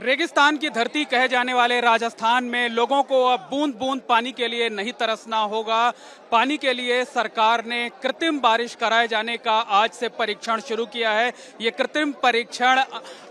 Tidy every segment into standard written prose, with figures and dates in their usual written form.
रेगिस्तान की धरती कहे जाने वाले राजस्थान में लोगों को अब बूंद बूंद पानी के लिए नहीं तरसना होगा। पानी के लिए सरकार ने कृत्रिम बारिश कराए जाने का आज से परीक्षण शुरू किया है। ये कृत्रिम परीक्षण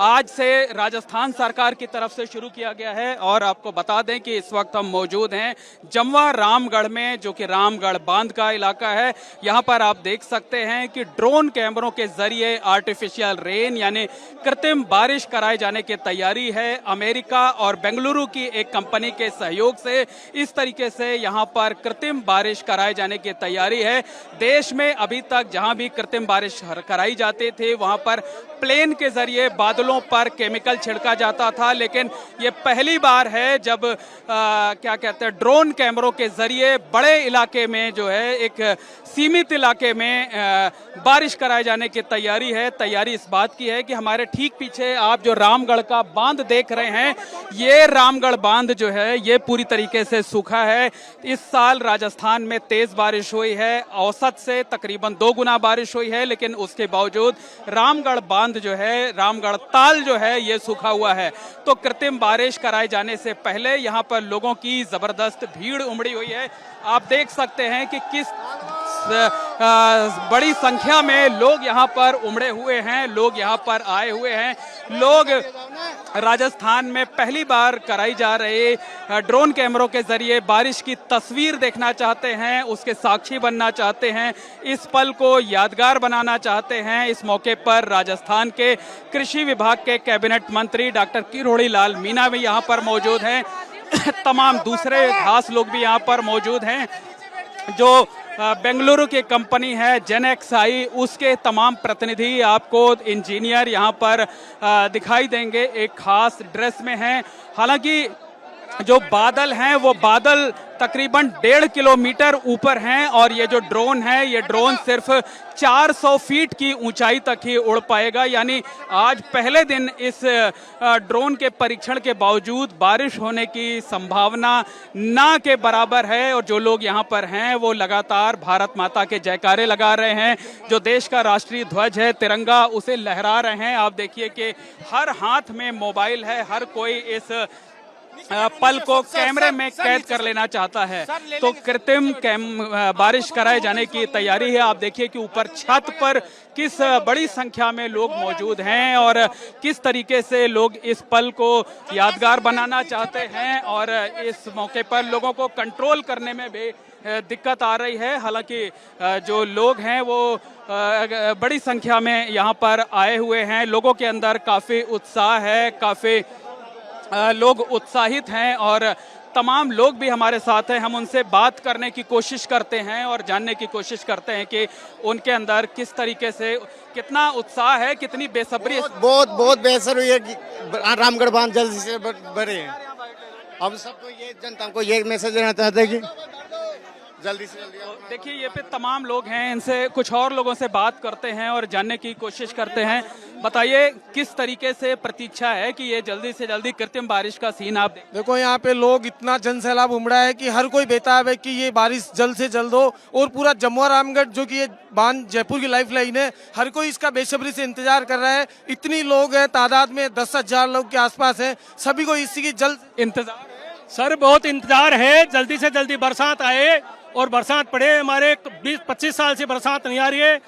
आज से राजस्थान सरकार की तरफ से शुरू किया गया है। और आपको बता दें कि इस वक्त हम मौजूद हैं जमवा रामगढ़ में, जो कि रामगढ़ बांध का इलाका है। यहाँ पर आप देख सकते हैं कि ड्रोन कैमरों के जरिए आर्टिफिशियल रेन यानी कृत्रिम बारिश कराए जाने की तैयारी है। अमेरिका और बेंगलुरु की एक कंपनी के सहयोग से इस तरीके से यहाँ पर कृत्रिम बारिश कराए जाने की तैयारी है। देश में अभी तक जहाँ भी कृत्रिम बारिश कराई जाती थी वहाँ पर प्लेन के जरिए बादलों पर केमिकल छिड़का जाता था, लेकिन ये पहली बार है जब क्या कहते हैं ड्रोन कैमरों के जरिए बड़े इलाके में जो है एक सीमित इलाके में बारिश कराए जाने की तैयारी है। तैयारी इस बात की है कि हमारे ठीक पीछे आप जो रामगढ़ का बांध देख रहे हैं, ये रामगढ़ बांध जो है ये पूरी तरीके से सूखा है। इस साल राजस्थान में तेज बारिश हुई है, औसत से तकरीबन 2 गुना बारिश हुई है, लेकिन उसके बावजूद रामगढ़ बांध जो है, रामगढ़ ताल जो है ये सूखा हुआ है। तो कृत्रिम बारिश कराए जाने से पहले यहाँ पर लोगों की जबरदस्त भीड़ उमड़ी हुई है। आप देख सकते हैं कि किस बड़ी संख्या में लोग यहाँ पर उमड़े हुए हैं, लोग यहाँ पर आए हुए हैं। लोग राजस्थान में पहली बार कराई जा रही ड्रोन कैमरों के जरिए बारिश की तस्वीर देखना चाहते हैं, उसके साक्षी बनना चाहते हैं, इस पल को यादगार बनाना चाहते हैं। इस मौके पर राजस्थान के कृषि विभाग के कैबिनेट मंत्री डॉक्टर किरोड़ी लाल मीणा भी यहाँ पर मौजूद हैं। तमाम दूसरे खास लोग भी यहाँ पर मौजूद हैं। जो बेंगलुरु की कंपनी है जेनेक्साई, उसके तमाम प्रतिनिधि आपको इंजीनियर यहाँ पर दिखाई देंगे, एक खास ड्रेस में हैं। हालांकि जो बादल हैं वो बादल तकरीबन 1.5 किलोमीटर ऊपर हैं और ये जो ड्रोन है ये ड्रोन सिर्फ 400 फीट की ऊंचाई तक ही उड़ पाएगा। यानी आज पहले दिन इस ड्रोन के परीक्षण के बावजूद बारिश होने की संभावना ना के बराबर है। और जो लोग यहाँ पर हैं वो लगातार भारत माता के जयकारे लगा रहे हैं। जो देश का राष्ट्रीय ध्वज है तिरंगा, उसे लहरा रहे हैं। आप देखिए कि हर हाथ में मोबाइल है, हर कोई इस पल को कैमरे में कैद कर लेना चाहता है। तो कृत्रिम बारिश कराए जाने की तैयारी है। आप देखिए कि ऊपर छत पर किस बड़ी संख्या में लोग मौजूद हैं और किस तरीके से लोग इस पल को यादगार बनाना चाहते हैं। और इस मौके पर लोगों को कंट्रोल करने में भी दिक्कत आ रही है। हालांकि जो लोग हैं वो बड़ी संख्या में यहाँ पर आए हुए हैं। लोगों के अंदर काफी उत्साह है, काफी लोग उत्साहित हैं और तमाम लोग भी हमारे साथ हैं। हम उनसे बात करने की कोशिश करते हैं और जानने की कोशिश करते हैं कि उनके अंदर किस तरीके से कितना उत्साह है, कितनी बेसब्री। बहुत बेहतर हुई है कि रामगढ़ बांध जल्दी से भरे। हम सबको ये जनता को ये मैसेज देना चाहते हैं कि जल्दी से जल्दी। देखिए ये पे तमाम लोग हैं, इनसे कुछ और लोगों से बात करते हैं और जानने की कोशिश करते हैं। बताइए किस तरीके से प्रतीक्षा है कि ये जल्दी से जल्दी कृत्रिम बारिश का सीन आप देखो यहाँ पे लोग इतना जनसैलाब उमड़ा है कि हर कोई बेताब है कि ये बारिश जल्द से जल्द हो। और पूरा जमवा रामगढ़ जो कि ये बांध जयपुर की लाइफ लाइन है, हर कोई इसका बेसब्री से इंतजार कर रहा है। इतनी लोग हैं, तादाद में 10,000 लोग के आसपास है, सभी को इसी की जल्द इंतजार है। सर बहुत इंतजार है, जल्दी से जल्दी बरसात आए और बरसात पड़े। हमारे 20-25 साल से बरसात नहीं आ रही है,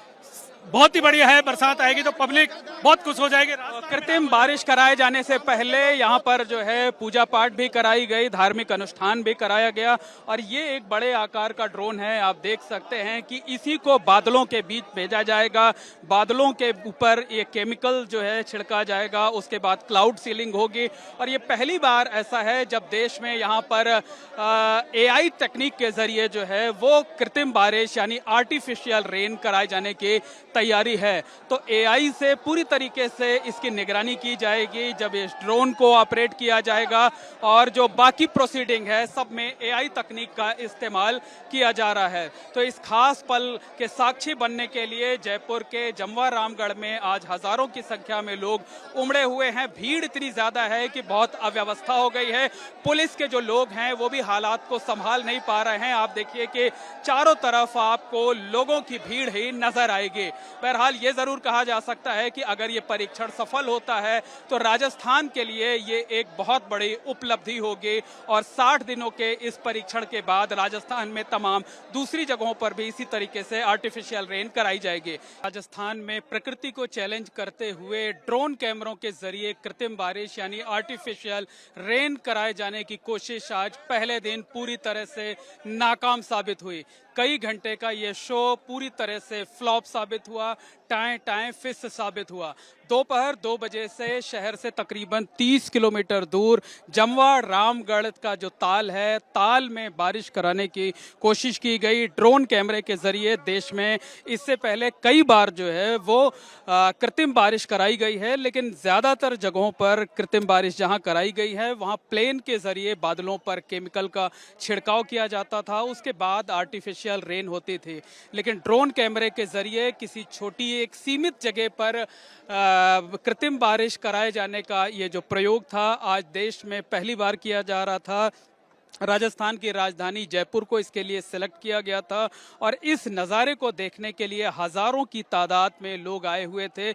बहुत ही बढ़िया है। बरसात आएगी तो पब्लिक बहुत खुश हो जाएगी। कृत्रिम बारिश कराए जाने से पहले यहाँ पर जो है पूजा पाठ भी कराई गई, धार्मिक अनुष्ठान भी कराया गया। और ये एक बड़े आकार का ड्रोन है, आप देख सकते हैं कि इसी को बादलों के बीच भेजा जाएगा। बादलों के ऊपर ये केमिकल जो है छिड़का जाएगा, उसके बाद क्लाउड सीलिंग होगी। और ये पहली बार ऐसा है जब देश में यहाँ पर AI टेक्निक के जरिए जो है वो कृत्रिम बारिश यानी आर्टिफिशियल रेन कराए जाने की तैयारी है। तो AI से पूरी तरीके से इसकी निगरानी की जाएगी जब इस ड्रोन को ऑपरेट किया जाएगा। और जो बाकी प्रोसीडिंग है सब में AI तकनीक का इस्तेमाल किया जा रहा है। तो इस खास पल के साक्षी बनने के लिए जयपुर के जमवा रामगढ़ में आज हजारों की संख्या में लोग उमड़े हुए हैं। भीड़ इतनी ज्यादा है कि बहुत अव्यवस्था हो गई है। पुलिस के जो लोग हैं वो भी हालात को संभाल नहीं पा रहे हैं। आप देखिए कि चारों तरफ आपको लोगों की भीड़ ही नजर आएगी। बहरहाल ये जरूर कहा जा सकता है कि अगर ये परीक्षण सफल होता है तो राजस्थान के लिए ये एक बहुत बड़ी उपलब्धि होगी और 60 दिनों के इस परीक्षण के बाद राजस्थान में तमाम दूसरी जगहों पर भी इसी तरीके से आर्टिफिशियल रेन कराई जाएगी। राजस्थान में प्रकृति को चैलेंज करते हुए ड्रोन कैमरों के जरिए कृत्रिम बारिश यानी आर्टिफिशियल रेन कराए जाने की कोशिश आज पहले दिन पूरी तरह से नाकाम साबित हुई। कई घंटे का ये शो पूरी तरह से फ्लॉप साबित हुआ, टाएं टाएं फिस साबित हुआ। दोपहर 2 बजे से शहर से तकरीबन 30 किलोमीटर दूर जमवा रामगढ़ का जो ताल है, ताल में बारिश कराने की कोशिश की गई ड्रोन कैमरे के जरिए। देश में इससे पहले कई बार जो है वो कृत्रिम बारिश कराई गई है, लेकिन ज्यादातर जगहों पर कृत्रिम बारिश जहां कराई गई है वहां प्लेन के जरिए बादलों पर केमिकल का छिड़काव किया जाता था, उसके बाद आर्टिफिशियल रेन होती थी। लेकिन ड्रोन कैमरे के जरिए किसी छोटी एक सीमित जगह पर कृत्रिम बारिश कराए जाने का ये जो प्रयोग था आज देश में पहली बार किया जा रहा था। राजस्थान की राजधानी जयपुर को इसके लिए सिलेक्ट किया गया था और इस नज़ारे को देखने के लिए हजारों की तादाद में लोग आए हुए थे।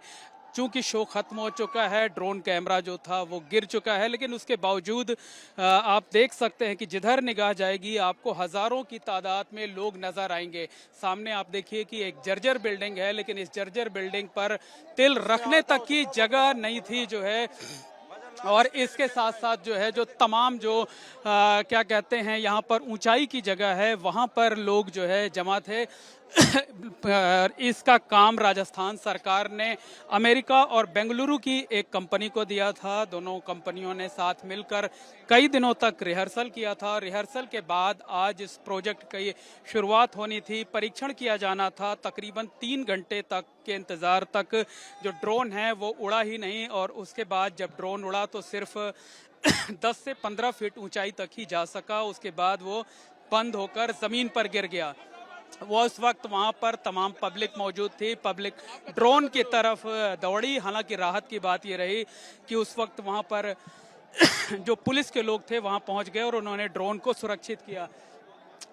चूंकि शो खत्म हो चुका है, ड्रोन कैमरा जो था वो गिर चुका है, लेकिन उसके बावजूद आप देख सकते हैं कि जिधर निगाह जाएगी आपको हजारों की तादाद में लोग नजर आएंगे। सामने आप देखिए कि एक जर्जर बिल्डिंग है, लेकिन इस जर्जर बिल्डिंग पर तिल रखने तक की जगह नहीं थी जो है। और इसके साथ साथ जो है जो तमाम जो क्या कहते हैं यहाँ पर ऊंचाई की जगह है वहाँ पर लोग जो है जमा थे। इसका काम राजस्थान सरकार ने अमेरिका और बेंगलुरु की एक कंपनी को दिया था। दोनों कंपनियों ने साथ मिलकर कई दिनों तक रिहर्सल किया था। रिहर्सल के बाद आज इस प्रोजेक्ट की शुरुआत होनी थी, परीक्षण किया जाना था। तकरीबन 3 घंटे तक के इंतजार तक जो ड्रोन है वो उड़ा ही नहीं और उसके बाद जब ड्रोन उड़ा तो सिर्फ 10 से 15 फीट ऊंचाई तक ही जा सका। उसके बाद वो बंद होकर जमीन पर गिर गया। वो उस वक्त वहां पर तमाम पब्लिक मौजूद थी, पब्लिक ड्रोन की तरफ दौड़ी। हालांकि राहत की बात ये रही कि उस वक्त वहां पर जो पुलिस के लोग थे वहां पहुंच गए और उन्होंने ड्रोन को सुरक्षित किया।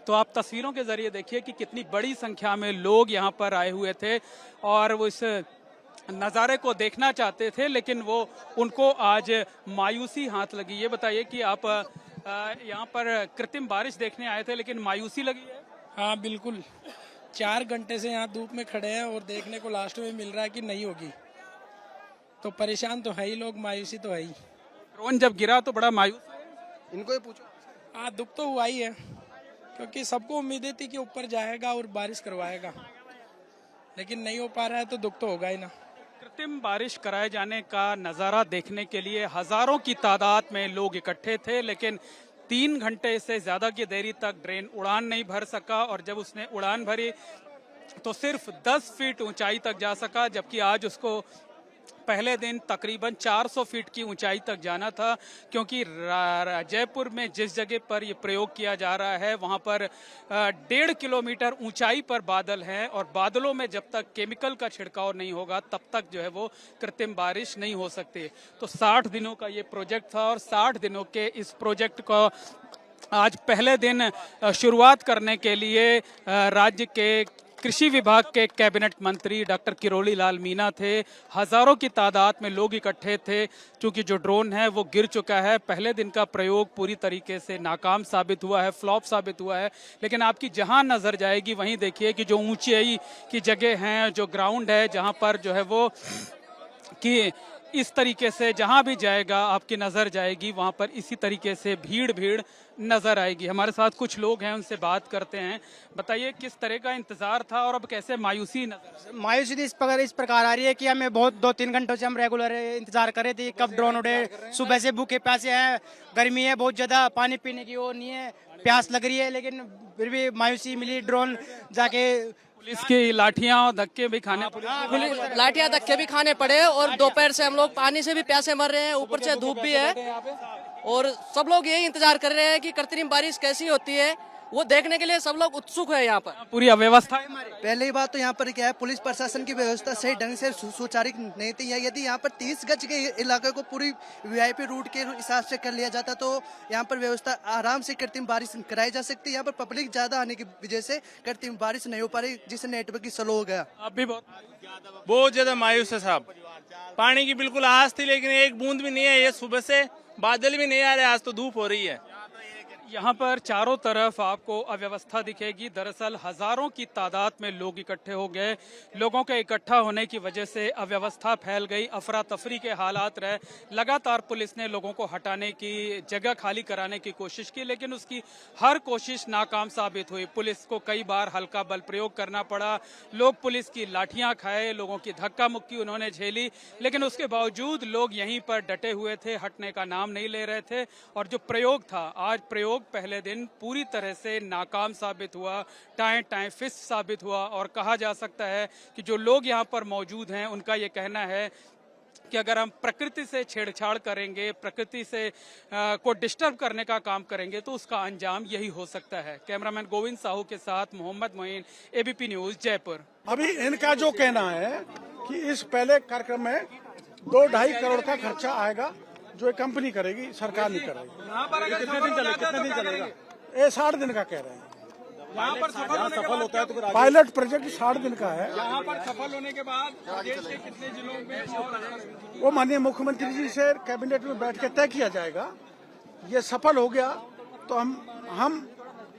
तो आप तस्वीरों के जरिए देखिए कि कितनी बड़ी संख्या में लोग यहाँ पर आए हुए थे और वो इस नज़ारे को देखना चाहते थे, लेकिन वो उनको आज मायूसी हाथ लगी। ये बताइए कि आप यहाँ पर कृत्रिम बारिश देखने आए थे लेकिन मायूसी लगी है? हाँ बिल्कुल, 4 घंटे से यहाँ धूप में खड़े हैं और देखने को लास्ट में मिल रहा है कि नहीं होगी, तो परेशान तो है ही लोग, मायूसी तो है ही। ड्रोन जब गिरा तो बड़ा मायूस है। इनको ही पूछो। हाँ दुख तो हुआ ही है, क्योंकि सबको उम्मीदें थी कि ऊपर जाएगा और बारिश करवाएगा, लेकिन नहीं हो पा रहा है तो दुख तो होगा ही ना। कृत्रिम बारिश कराए जाने का नज़ारा देखने के लिए हजारों की तादाद में लोग इकट्ठे थे, लेकिन 3 घंटे से ज्यादा की देरी तक ड्रोन उड़ान नहीं भर सका और जब उसने उड़ान भरी तो सिर्फ 10 फीट ऊंचाई तक जा सका, जबकि आज उसको पहले दिन तकरीबन 400 फीट की ऊंचाई तक जाना था। क्योंकि जयपुर में जिस जगह पर ये प्रयोग किया जा रहा है वहां पर 1.5 किलोमीटर ऊंचाई पर बादल हैं और बादलों में जब तक केमिकल का छिड़काव नहीं होगा तब तक जो है वो कृत्रिम बारिश नहीं हो सकती। तो 60 दिनों का ये प्रोजेक्ट था और 60 दिनों के इस प्रोजेक्ट को आज पहले दिन शुरुआत करने के लिए राज्य के कृषि विभाग के कैबिनेट मंत्री डॉक्टर किरोड़ी लाल मीणा थे। हजारों की तादाद में लोग इकट्ठे थे। क्योंकि जो ड्रोन है वो गिर चुका है, पहले दिन का प्रयोग पूरी तरीके से नाकाम साबित हुआ है, फ्लॉप साबित हुआ है। लेकिन आपकी जहां नजर जाएगी वहीं देखिए कि जो ऊंचाई की जगह हैं, जो ग्राउंड है जहां पर जो है वो कि इस तरीके से जहां भी जाएगा आपकी नजर जाएगी वहां पर इसी तरीके से भीड़ नजर आएगी। हमारे साथ कुछ लोग हैं, उनसे बात करते हैं। बताइए किस तरह का इंतजार था और अब कैसे मायूसी नजर? मायूसी इस प्रकार आ रही है कि हमें बहुत 2-3 घंटों से हम रेगुलर इंतजार कर रहे थे कब ड्रोन उड़े। सुबह से भूखे प्यासे हैं, गर्मी है बहुत ज्यादा, पानी पीने की वो नहीं है, प्यास लग रही है, लेकिन फिर भी मायूसी मिली। ड्रोन जाके पुलिस की लाठियां और धक्के भी खाने पुलिस लाठियां धक्के भी खाने पड़े और दोपहर से हम लोग पानी से भी प्यासे मर रहे हैं, ऊपर से धूप भी है और सब लोग यही इंतजार कर रहे हैं कि कृत्रिम बारिश कैसी होती है वो देखने के लिए सब लोग उत्सुक है यहाँ पर। पूरी अव्यवस्था है हमारी। पहली बात तो यहाँ पर क्या है, पुलिस प्रशासन की व्यवस्था सही ढंग से सुचारू नहीं थी। यदि यहाँ पर 30 गज के इलाके को पूरी वीआईपी रूट के हिसाब से कर लिया जाता तो यहाँ पर व्यवस्था आराम से कृत्रिम बारिश कराई जा सकती है। यहाँ पर पब्लिक ज्यादा आने की वजह से कृत्रिम बारिश नहीं हो पा रही, जिससे नेटवर्क की स्लो हो गया। आप भी बहुत ज्यादा मायूस है साहब। पानी की बिल्कुल आस थी लेकिन एक बूंद भी नहीं है। ये सुबह से बादल भी नहीं आ रहे, आज तो धूप हो रही है। यहाँ पर चारों तरफ आपको अव्यवस्था दिखेगी। दरअसल हजारों की तादाद में लोग इकट्ठे हो गए। लोगों के इकट्ठा होने की वजह से अव्यवस्था फैल गई, अफरा तफरी के हालात रहे। लगातार पुलिस ने लोगों को हटाने की, जगह खाली कराने की कोशिश की, लेकिन उसकी हर कोशिश नाकाम साबित हुई। पुलिस को कई बार हल्का बल प्रयोग करना पड़ा। लोग पुलिस की लाठियां खाए, लोगों की धक्का मुक्की उन्होंने झेली, लेकिन उसके बावजूद लोग यहीं पर डटे हुए थे, हटने का नाम नहीं ले रहे थे। और जो प्रयोग था, आज प्रयोग पहले दिन पूरी तरह से नाकाम साबित हुआ, टाएं टाएं फिस्ट साबित हुआ। और कहा जा सकता है कि जो लोग यहाँ पर मौजूद हैं उनका ये कहना है कि अगर हम प्रकृति से छेड़छाड़ करेंगे, प्रकृति से को डिस्टर्ब करने का काम करेंगे तो उसका अंजाम यही हो सकता है। कैमरामैन गोविंद साहू के साथ मोहम्मद मोइन, एबीपी न्यूज, जयपुर। अभी इनका जो कहना है कि इस पहले कार्यक्रम में 2-2.5 करोड़ का खर्चा आएगा, जो एक कंपनी करेगी, सरकार नहीं करेगी। कितने दिन चलेगा? ये 60 दिन का कह रहे हैं। यहाँ पर सफल होता है तो पायलट प्रोजेक्ट 60 दिन का है। यहाँ पर सफल होने के बाद प्रदेश के कितने जिलों में वो माननीय मुख्यमंत्री जी से कैबिनेट में बैठ के तय किया जाएगा। ये सफल हो गया तो हम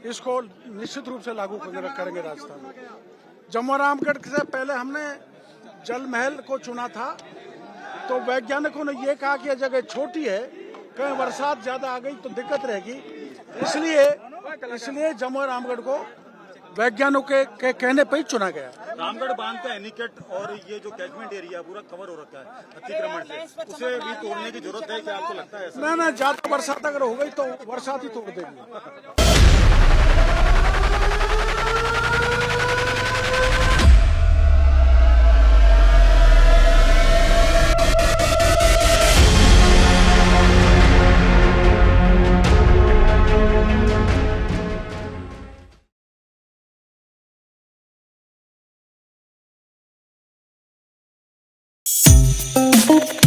इसको निश्चित रूप से लागू करेंगे राजस्थान में। जम्मू रामगढ़ से पहले हमने जल महल को चुना था, तो वैज्ञानिकों ने ये कहा कि यह जगह छोटी है, कहीं बरसात ज्यादा आ गई तो दिक्कत रहेगी, इसलिए जम्मू रामगढ़ को वैज्ञानिकों के कहने पर ही चुना गया। रामगढ़ बांध का एनीकट और ये जो कैचमेंट एरिया पूरा कवर हो रखा है अतिक्रमण से, उसे भी तोड़ने की जरूरत है, क्या आपको लगता है ऐसा? ना, ज्यादा बरसात अगर हो गई तो बरसात ही तोड़ देगी। Thank you.